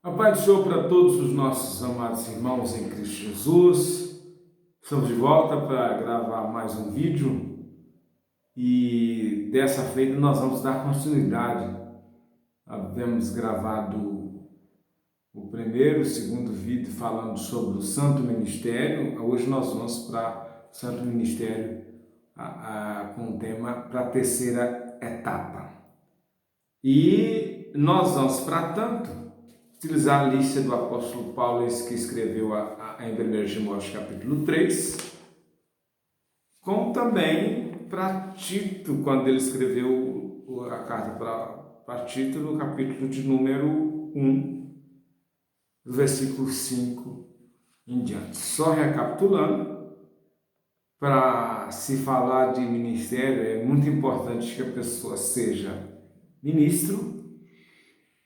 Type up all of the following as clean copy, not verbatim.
A paz do Senhor para todos os nossos amados irmãos em Cristo Jesus. Estamos de volta para gravar mais um vídeo e dessa feita nós vamos dar continuidade. Havemos gravado o primeiro, o segundo vídeo falando sobre o Santo Ministério. Hoje nós vamos para o Santo Ministério com o tema para a terceira etapa. E nós vamos, para tanto, utilizar a lista do apóstolo Paulo, esse que escreveu em 1 Timóteo capítulo 3, como também para Tito, quando ele escreveu a carta para Tito, no capítulo de número 1, do versículo 5 em diante. Só recapitulando, para se falar de ministério, é muito importante que a pessoa seja ministro.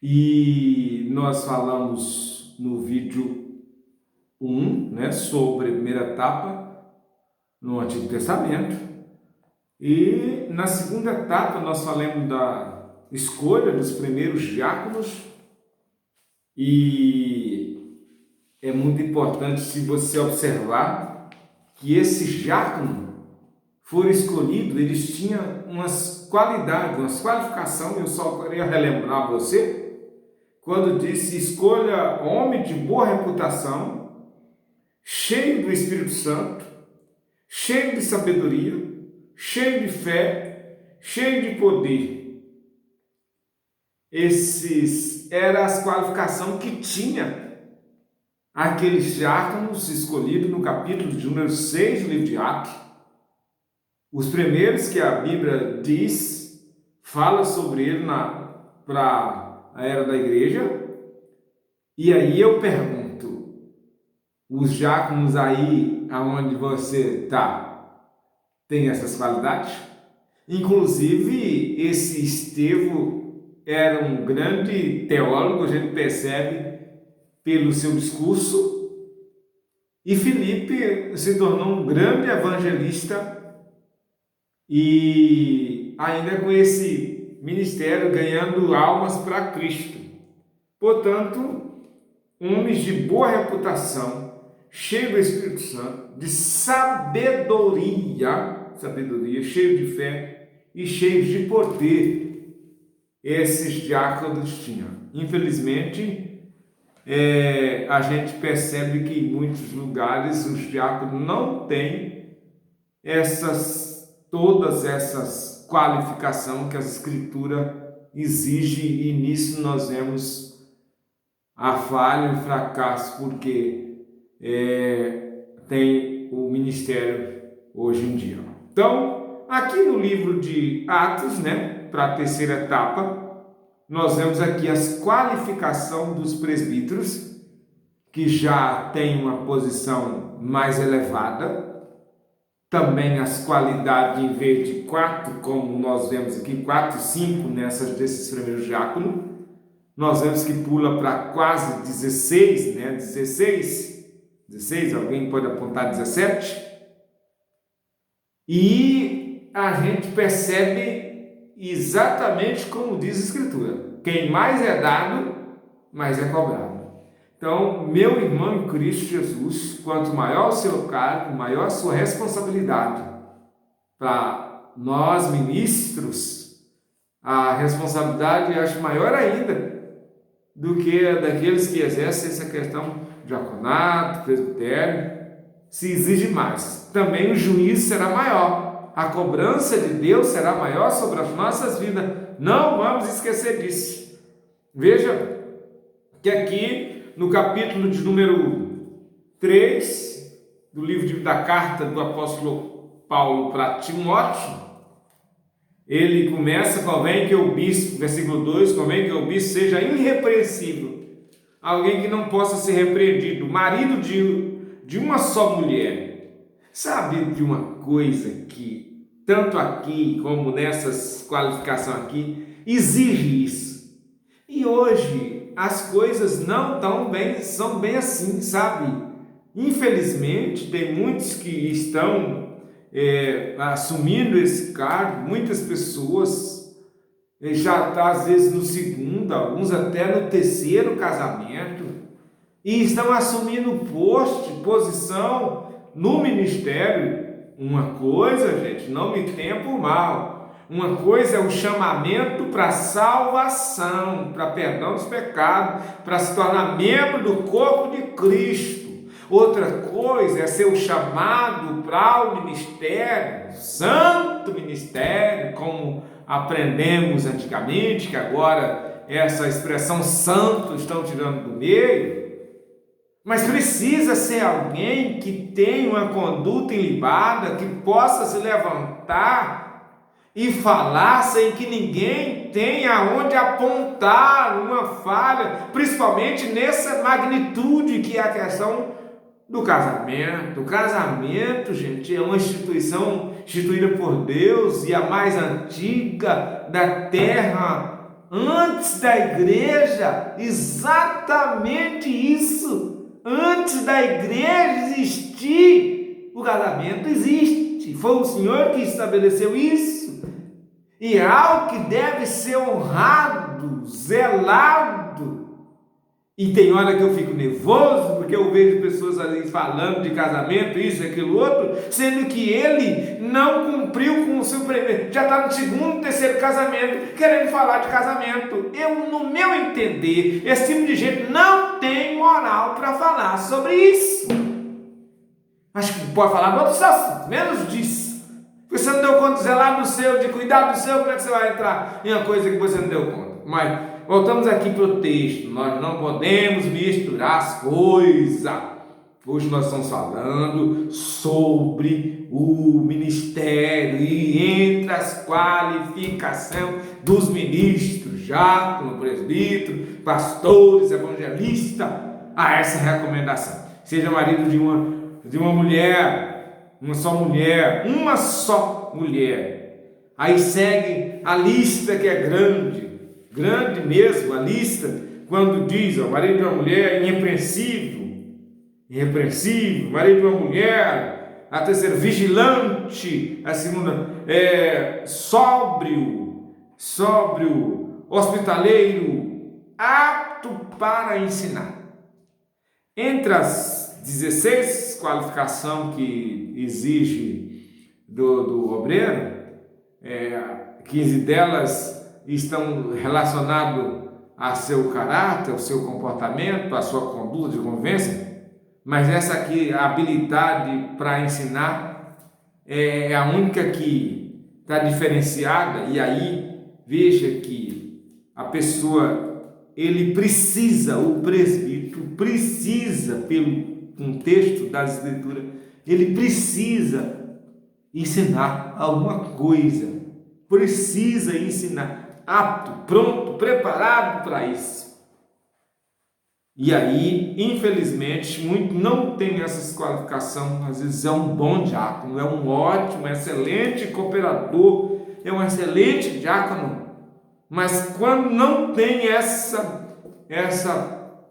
E nós falamos no vídeo 1, sobre a primeira etapa no Antigo Testamento. E na segunda etapa nós falamos da escolha dos primeiros diáconos. E é muito importante se você observar que esses diáconos foram escolhidos, eles tinham umas qualidades, umas qualificações. Eu só queria relembrar você, quando disse: escolha homem de boa reputação, cheio do Espírito Santo, cheio de sabedoria, cheio de fé, cheio de poder. Esses eram as qualificações que tinha aqueles diáconos escolhidos no capítulo de número 6 do livro de Atos. Os primeiros que a Bíblia diz, fala sobre ele para a era da igreja. E aí eu pergunto, os diáconos aí aonde você está, tem essas qualidades? Inclusive, esse Estevão era um grande teólogo, a gente percebe pelo seu discurso, e Filipe se tornou um grande evangelista, e ainda com esse ministério ganhando almas para Cristo. Portanto, homens de boa reputação, cheios do Espírito Santo, de sabedoria, cheio de fé e cheios de poder, esses diáconos tinham. Infelizmente, a gente percebe que em muitos lugares os diáconos não têm todas essas qualificações que a Escritura exige, e nisso nós vemos a falha e o fracasso, porque tem o ministério hoje em dia. Então, aqui no livro de Atos, para a terceira etapa, nós vemos aqui as qualificações dos presbíteros, que já tem uma posição mais elevada. Também as qualidades, em vez de 4, como nós vemos aqui, 4, 5 desses primeiros diáconos, nós vemos que pula para quase 16, 16, alguém pode apontar 17, e a gente percebe exatamente como diz a Escritura: quem mais é dado, mais é cobrado. Então, meu irmão em Cristo Jesus, quanto maior o seu cargo, maior a sua responsabilidade. Para nós ministros, a responsabilidade eu acho maior ainda do que a daqueles que exercem essa questão de diaconato, presbitério. Se exige mais. Também o juízo será maior. A cobrança de Deus será maior sobre as nossas vidas. Não vamos esquecer disso. Veja que aqui, no capítulo de número 3 do livro da carta do apóstolo Paulo para Timóteo, ele começa: convém que o bispo, versículo 2, convém que o bispo seja irrepreensível, alguém que não possa ser repreendido, marido de uma só mulher. Sabe de uma coisa que, tanto aqui como nessas qualificações aqui, exige isso. E hoje as coisas não são bem assim, sabe? Infelizmente, tem muitos que estão assumindo esse cargo, muitas pessoas ele já está às vezes no segundo, alguns até no terceiro casamento, e estão assumindo posição no ministério. Uma coisa, gente, não me tenha por mal, uma coisa é o chamamento para salvação, para perdão dos pecados, para se tornar membro do corpo de Cristo. Outra coisa é ser o chamado para o ministério, santo ministério, como aprendemos antigamente, que agora essa expressão santo estão tirando do meio. Mas precisa ser alguém que tenha uma conduta ilibada, que possa se levantar e falar sem que ninguém tenha onde apontar uma falha, principalmente nessa magnitude que é a questão do casamento. O casamento, gente, é uma instituição instituída por Deus e a mais antiga da terra, antes da igreja. Exatamente isso. Antes da igreja existir, o casamento existe. Foi o Senhor que estabeleceu isso. E é algo que deve ser honrado, zelado. E tem hora que eu fico nervoso, porque eu vejo pessoas ali falando de casamento, isso, aquilo, outro, sendo que ele não cumpriu com o seu primeiro, já está no segundo, terceiro casamento, querendo falar de casamento. Eu, no meu entender, esse tipo de gente não tem moral para falar sobre isso. Acho que pode falar de outros assuntos, menos disso. Porque você não deu conta de zelar do seu, de cuidar do seu, como é que você vai entrar em uma coisa que você não deu conta? Mas voltamos aqui para o texto. Nós não podemos misturar as coisas. Hoje nós estamos falando sobre o ministério e entre as qualificações dos ministros, diácono, presbítero, pastores, evangelistas, a essa recomendação. Seja marido de uma mulher, uma só mulher. Aí segue a lista que é grande mesmo, a lista, quando diz, ó, marido de uma mulher irrepreensível, marido de uma mulher, a terceira, vigilante, a segunda, sóbrio, hospitaleiro, apto para ensinar. Entre as 16 qualificações que exige do obreiro, 15 delas estão relacionados a seu caráter, ao seu comportamento, à sua conduta de convivência, mas essa aqui, a habilidade para ensinar, é a única que está diferenciada. E aí, veja que a pessoa, ele precisa, o presbítero precisa, pelo contexto das escrituras, ele precisa ensinar alguma coisa, precisa ensinar, apto, pronto, preparado para isso. E aí, infelizmente, muito não tem essas qualificações. Às vezes é um bom diácono, é um ótimo, excelente cooperador, é um excelente diácono, mas quando não tem essa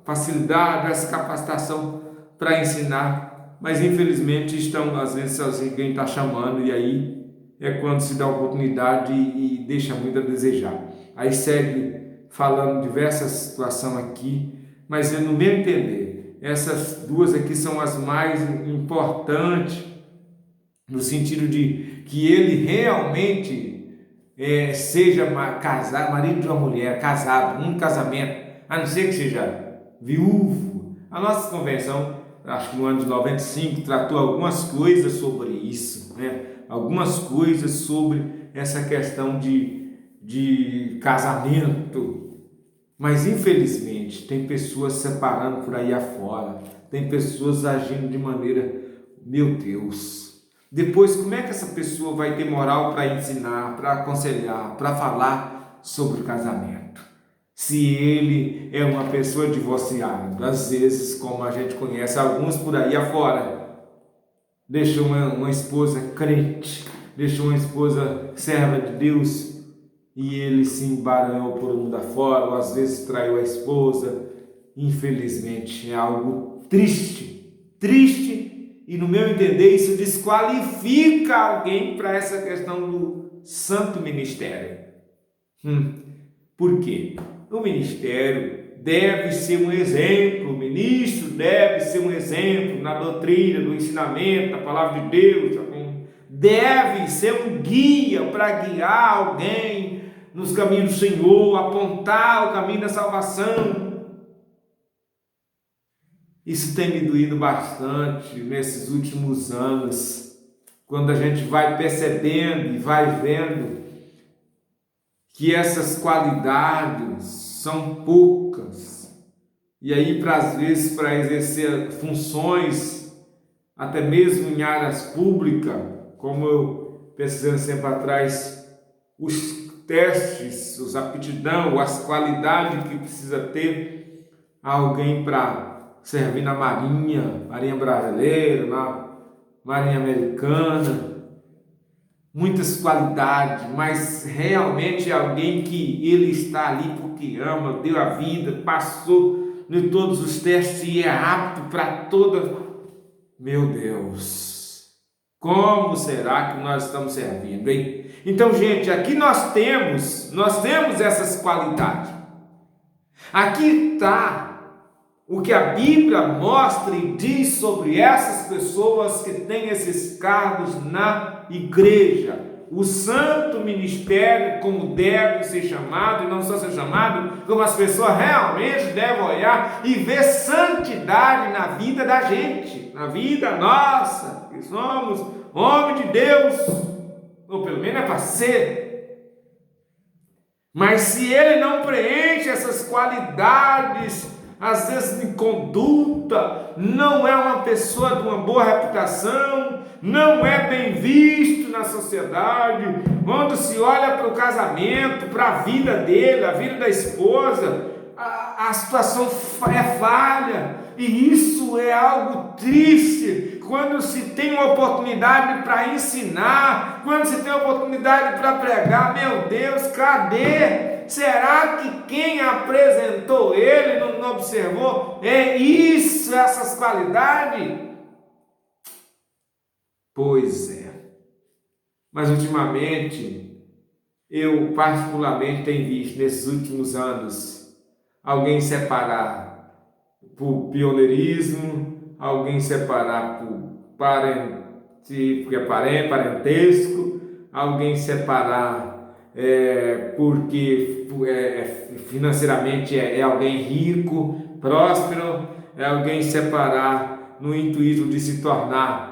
facilidade, essa capacitação para ensinar, mas infelizmente estão às vezes sozinhos, quem está chamando, e aí é quando se dá a oportunidade e deixa muito a desejar. Aí segue falando diversas situações aqui, mas no meu entender, essas duas aqui são as mais importantes, no sentido de que ele realmente seja casado, marido de uma mulher, casado, um casamento, a não ser que seja viúvo. A nossa convenção, acho que no ano de 95, tratou algumas coisas sobre isso, né? Algumas coisas sobre essa questão de casamento, mas infelizmente tem pessoas separando por aí afora, tem pessoas agindo de maneira, meu Deus, depois como é que essa pessoa vai ter moral para ensinar, para aconselhar, para falar sobre o casamento? Se ele é uma pessoa divorciada, às vezes, como a gente conhece alguns por aí afora, deixou uma esposa crente, deixou uma esposa serva de Deus, e ele se embaranhou por mundo afora, ou às vezes traiu a esposa. Infelizmente é algo triste, e no meu entender isso desqualifica alguém para essa questão do santo ministério. Por quê? O ministério deve ser um exemplo, o ministro deve ser um exemplo na doutrina, no ensinamento, na palavra de Deus, deve ser um guia para guiar alguém nos caminhos do Senhor, apontar o caminho da salvação. Isso tem me doído bastante nesses últimos anos, quando a gente vai percebendo e vai vendo que essas qualidades são poucas, e aí às vezes para exercer funções, até mesmo em áreas públicas, como eu pesquisando sempre atrás, os testes, os aptidão, as qualidades que precisa ter alguém para servir na Marinha Brasileira, na Marinha Americana, muitas qualidades, mas realmente é alguém que ele está ali porque ama, deu a vida, passou em todos os testes e é apto para toda. Meu Deus, como será que nós estamos servindo, hein? Então, gente, aqui nós temos essas qualidades. Aqui está o que a Bíblia mostra e diz sobre essas pessoas que têm esses cargos na igreja. O santo ministério, como deve ser chamado, e não só ser chamado, como as pessoas realmente devem olhar e ver santidade na vida da gente, na vida nossa, que somos homem de Deus, ou pelo menos é para ser. Mas se ele não preenche essas qualidades, às vezes em conduta, não é uma pessoa de uma boa reputação, não é bem visto na sociedade. Quando se olha para o casamento, para a vida dele, a vida da esposa, a situação é falha, e isso é algo triste. Quando se tem uma oportunidade para ensinar, quando se tem uma oportunidade para pregar, meu Deus, cadê? Será que quem apresentou ele não observou? É isso, essas qualidades? Pois é. Mas ultimamente, eu particularmente tenho visto nesses últimos anos alguém separar por pioneirismo, alguém separar por parentesco, alguém separar porque financeiramente é alguém rico, próspero, é alguém separar no intuito de se tornar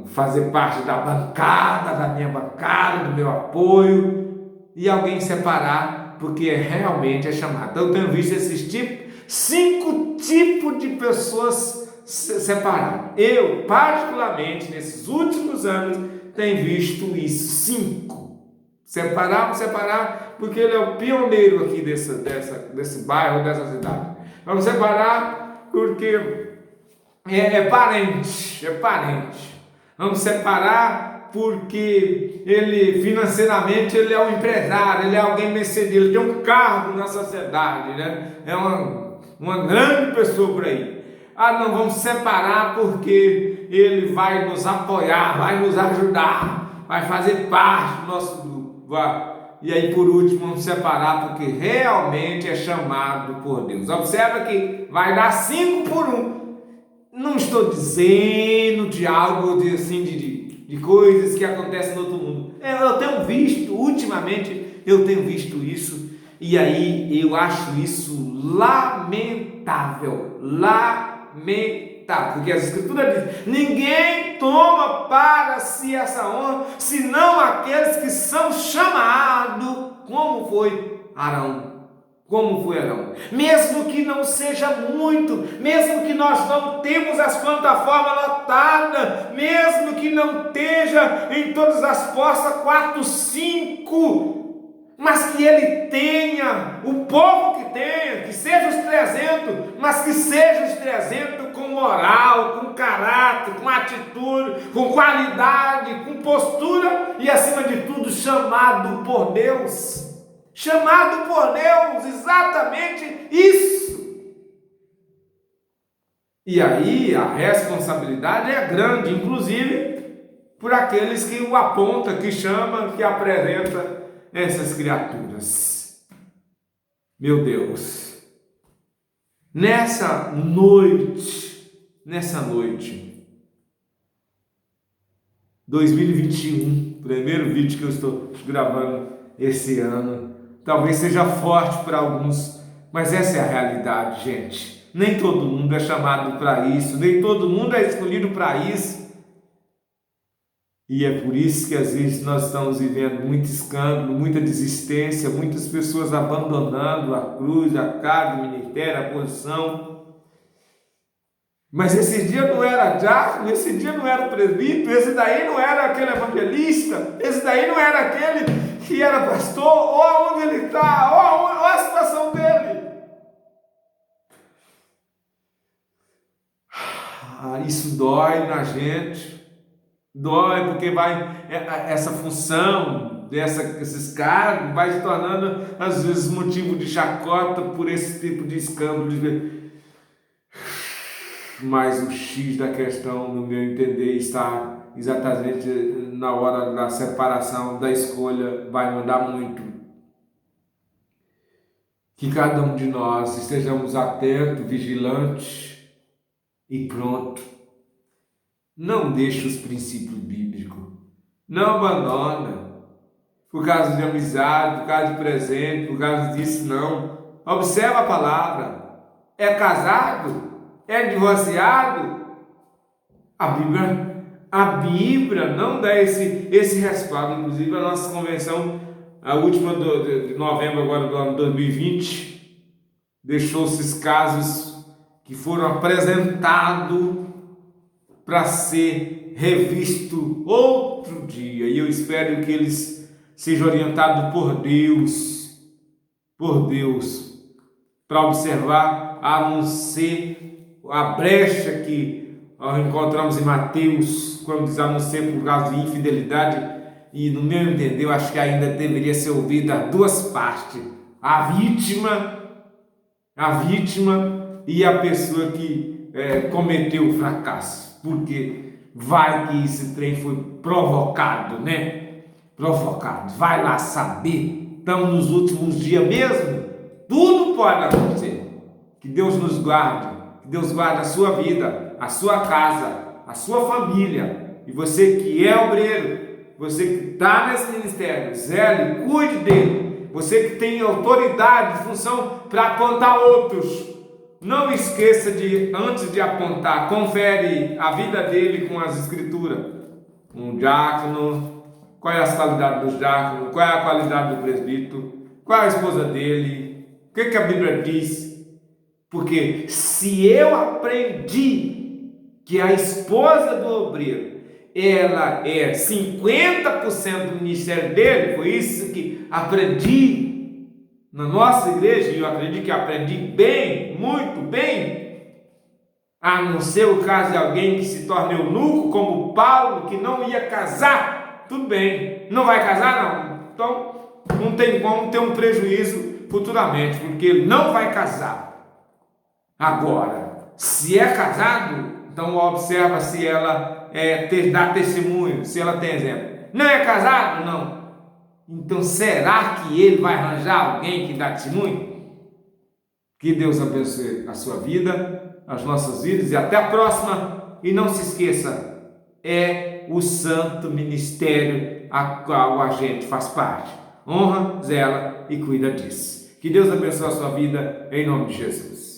fazer parte da minha bancada, do meu apoio, e alguém separar porque realmente é chamado. Então eu tenho visto esses 5 tipos de pessoas separadas. Eu, particularmente, nesses últimos anos, tenho visto isso, 5. Separar, porque ele é o pioneiro aqui desse bairro, dessa cidade. Vamos separar porque é parente. Vamos separar porque ele financeiramente ele é um empresário, ele é alguém mercenário, ele tem um cargo na sociedade, né? É uma grande pessoa por aí. Não, vamos separar porque ele vai nos apoiar, vai nos ajudar, vai fazer parte do nosso grupo. E aí, por último, vamos separar porque realmente é chamado por Deus. Observa que vai dar 5 por 1. Não estou dizendo de algo de coisas que acontecem no outro mundo. Eu tenho visto, ultimamente, isso. E aí eu acho isso lamentável. Porque as escrituras dizem: ninguém toma para si essa honra, senão aqueles que são chamados, como foi Arão. Mesmo que não seja muito, mesmo que nós não temos as plataformas lotadas, mesmo que não esteja em todas as postas 4, 5, mas que ele tenha, o povo que tenha, que seja os 300, mas que seja os 300 com moral, com caráter, com atitude, com qualidade, com postura e, acima de tudo, chamado por Deus. Chamado por Deus, exatamente isso. E aí a responsabilidade é grande, inclusive por aqueles que o apontam, que chamam, que apresentam essas criaturas. Meu Deus, nessa noite, 2021, primeiro vídeo que eu estou gravando esse ano, talvez seja forte para alguns, mas essa é a realidade, gente. Nem todo mundo é chamado para isso, nem todo mundo é escolhido para isso. E é por isso que às vezes nós estamos vivendo muito escândalo, muita desistência, muitas pessoas abandonando a cruz, a casa, o ministério, a posição. Mas esse dia não era diácono, esse dia não era presbítero, esse daí não era aquele evangelista, esse daí não era aquele que era pastor, ou aonde ele está, ou a situação dele. Isso dói na gente, dói porque essa função, esses cargos, vai se tornando às vezes motivo de chacota por esse tipo de escândalo. Mas o X da questão, no meu entender, está exatamente na hora da separação, da escolha, vai mandar muito. Que cada um de nós estejamos atentos, vigilantes e pronto. Não deixe os princípios bíblicos. Não abandona. Por causa de amizade, por causa de presente, por causa disso, não. Observa a palavra. É casado? É divorciado? A Bíblia não dá esse respaldo. Inclusive a nossa convenção, a última de novembro agora do ano 2020, deixou esses casos que foram apresentados para ser revisto outro dia. E eu espero que eles sejam orientados por Deus, para observar, a não ser a brecha que encontramos em Mateus, quando diz a não ser por causa de infidelidade. E no meu entender, eu acho que ainda deveria ser ouvida duas partes: a vítima e a pessoa que cometeu o fracasso, porque vai que esse trem foi provocado, né? Provocado, vai lá saber. Estamos nos últimos dias mesmo, tudo pode acontecer. Que Deus nos guarde. Que Deus guarde a sua vida, a sua casa, a sua família. E você que é obreiro, você que está nesse ministério, zele, cuide dele. Você que tem autoridade, função para apontar outros. Não esqueça antes de apontar, confere a vida dele com as escrituras. Um diácono, qual é a qualidade dos diáconos, qual é a qualidade do presbítero, qual é a esposa dele, o que a Bíblia diz. Porque se eu aprendi que a esposa do obreiro, ela é 50% do ministério dele, foi isso que aprendi na nossa igreja, e eu acredito que aprendi bem, muito bem, a não ser o caso de alguém que se torne eunuco, como Paulo, que não ia casar. Tudo bem, não vai casar não, então não tem como ter um prejuízo futuramente, porque ele não vai casar. Agora, se é casado, então observa se ela dá testemunho, se ela tem exemplo. Não é casado? Não. Então será que ele vai arranjar alguém que dá testemunho? Que Deus abençoe a sua vida, as nossas vidas, e até a próxima. E não se esqueça, é o santo ministério a qual a gente faz parte. Honra, zela e cuida disso. Que Deus abençoe a sua vida, em nome de Jesus.